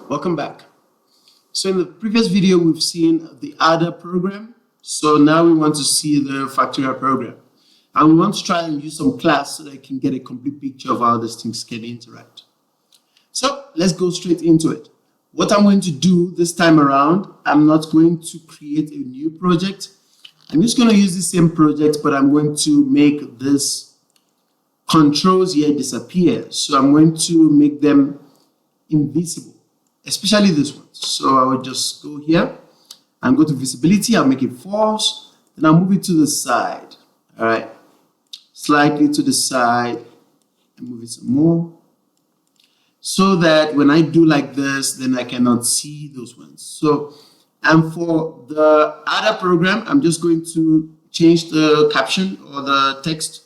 Welcome back. So in the previous video, we've seen the adder program. So now we want to see the factorial program. And we want to try and use some class so that you can get a complete picture of how these things can interact. So let's go straight into it. What I'm going to do this time around, I'm not going to create a new project. I'm just going to use the same project, but I'm going to make this controls here disappear. So I'm going to make them invisible, especially this one. So I will just go here and go to visibility. I'll make it false. Then I'll move it to the side. All right, slightly to the side and move it some more, so that when I do like this, then I cannot see those ones. So, and for the adder program, I'm just going to change the caption or the text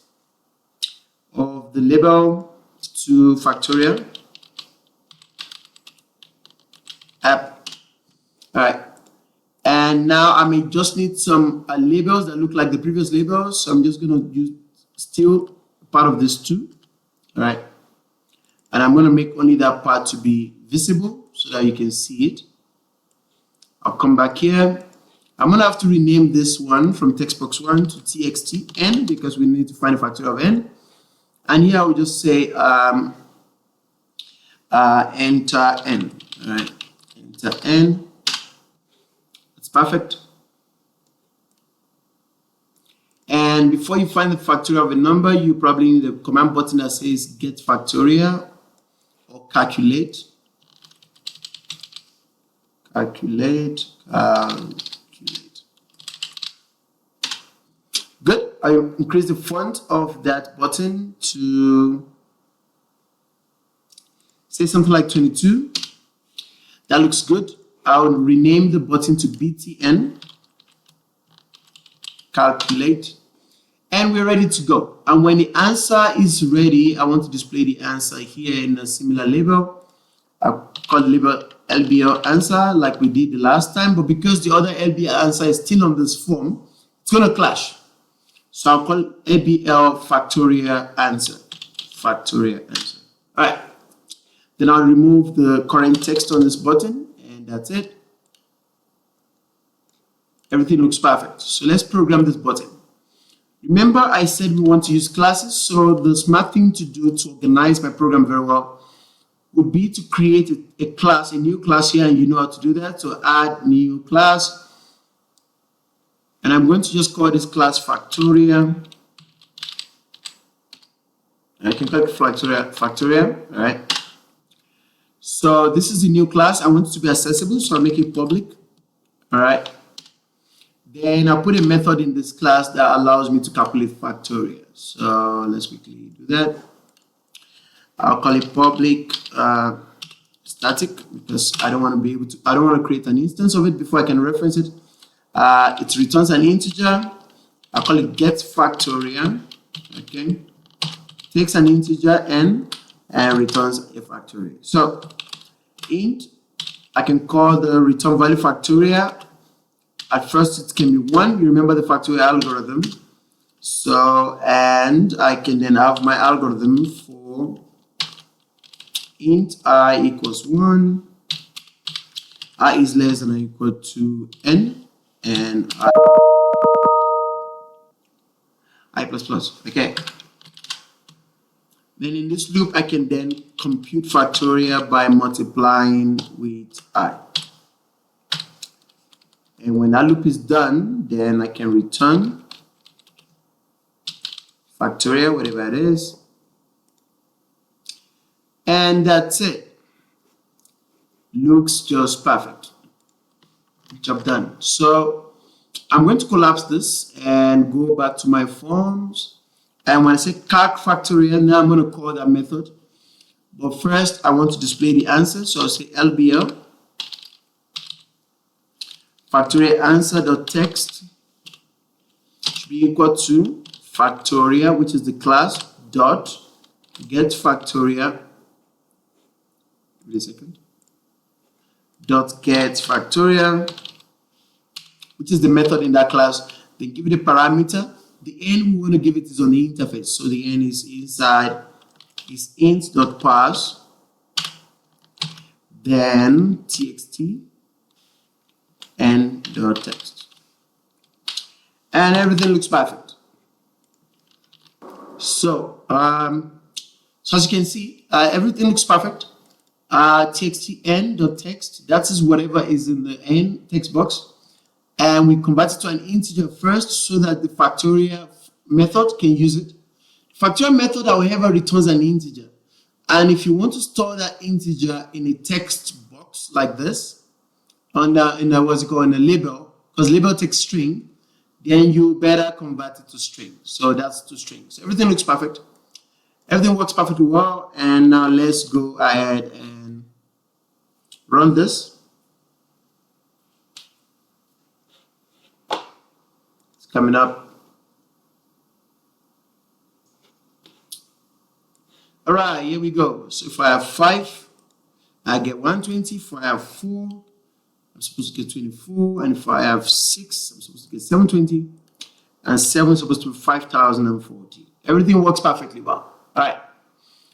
of the label to factorial app. All right, and now I may just need some labels that look like the previous labels, so I'm just going to use still part of this too. All right, and I'm going to make only that part to be visible so that you can see it. I'll come back here. I'm going to have to rename this one from textbox1 to txt_n because we need to find a factorial of n. And here I will just say enter n. All right, enter n. That's perfect. And before you find the factorial of a number, you probably need a command button that says get factorial or calculate. Calculate. Good. I increase the font of that button to say something like 22. That looks good. I'll rename the button to btn. Calculate. And we're ready to go. And when the answer is ready, I want to display the answer here in a similar label. I'll call the label LBL answer like we did the last time, but because the other LBL answer is still on this form, it's going to clash. So I'll call LBL factorial answer. Factorial answer. All right. Then I'll remove the current text on this button, and that's it. Everything looks perfect. So let's program this button. Remember, I said we want to use classes, so the smart thing to do to organize my program very well would be to create a class, a new class here, and you know how to do that. So add new class. And I'm going to just call this class factorial. I can call it factorial, all right? So this is the new class. I want it to be accessible, so I'll make it public, all right? Then I'll put a method in this class that allows me to calculate factorial. So let's quickly do that. I'll call it public static because I don't want to be able to, I don't want to create an instance of it before I can reference it. It returns an integer. I'll call it get factorial. Okay, takes an integer n and returns a factorial. So int, I can call the return value factorial. At first it can be 1. You remember the factorial algorithm. So, and I can then have my algorithm for int I equals 1, I is less than or equal to n, and I plus plus. Okay. Then in this loop, I can then compute factorial by multiplying with I. And when that loop is done, then I can return factorial, whatever it is. And that's it. Looks just perfect. Job done. So I'm going to collapse this and go back to my forms. And when I say calc factorial, now I'm going to call that method. But first, I want to display the answer. So I'll say LBL factorial answer.text should be equal to factorial, which is the class, dot get factorial. Wait a second. Dot get factorial, which is the method in that class. Then give it a parameter. The n we want to give it is on the interface. So the n is inside is int.parse then txt n.text, and everything looks perfect. So so as you can see, everything looks perfect. Txt n.text, that is whatever is in the n text box, and we convert it to an integer first so that the factorial method can use it. The factorial method, however, returns an integer, and if you want to store that integer in a text box like this, in a label, because label takes string, then you better convert it to string. So that's to string. So everything looks perfect. Everything works perfectly well. And now let's go ahead and run this. It's coming up. All right, here we go. So if I have 5, I get 120. If I have 4, I'm supposed to get 24, and if I have 6, I'm supposed to get 720, and 7 is supposed to be 5040. Everything works perfectly well. All right,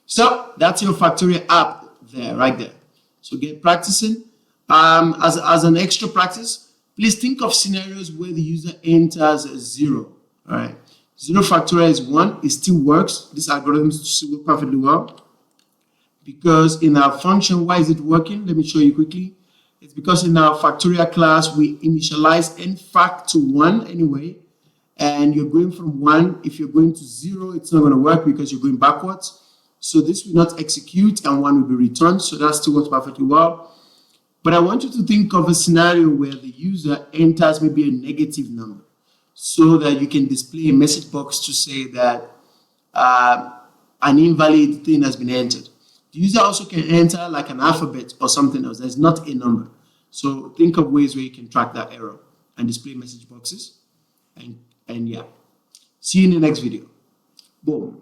so that's your Factorial app there, right there. So get practicing. As an extra practice, please think of scenarios where the user enters a 0. All right, 0 factorial is 1. It still works. This algorithm still works perfectly well because in our function, why is it working? Let me show you quickly. It's because in our Factorial class, we initialize n fact to 1 anyway, and you're going from 1. If you're going to 0, it's not going to work because you're going backwards. So this will not execute, and 1 will be returned. So that still works perfectly well. But I want you to think of a scenario where the user enters maybe a negative number so that you can display a message box to say that an invalid thing has been entered. The user also can enter like an alphabet or something else. There's not a number. So think of ways where you can track that error and display message boxes. And yeah, see you in the next video. Boom.